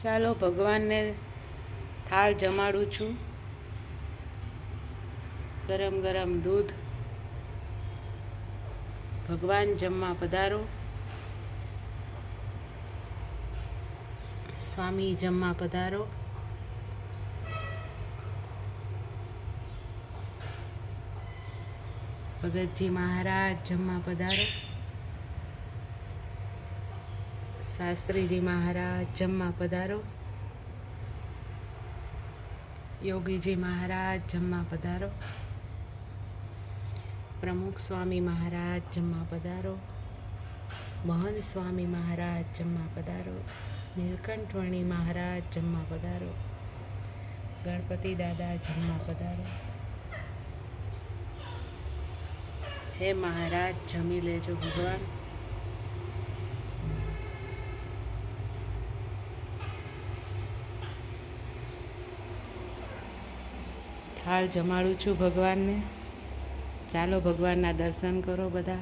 ચાલો ભગવાનને થાળ જમાડું છું. ગરમ ગરમ દૂધ. ભગવાન જમવા પધારો. સ્વામી જમવા પધારો. ભગતજી મહારાજ જમવા પધારો. શાસ્ત્રીજી મહારાજ જમવા પધારો. યોગીજી મહારાજ જમવા પધારો. પ્રમુખ સ્વામી મહારાજ જમવા પધારો. મહંત સ્વામી મહારાજ જમવા પધારો. નીલકંઠવણી મહારાજ જમવા પધારો. ગણપતિ દાદા જમવા પધારો. હે મહારાજ જમી લેજો ભગવાન. થાળ જમાડું છું ભગવાનને. ચાલો ભગવાનના દર્શન કરો બધા.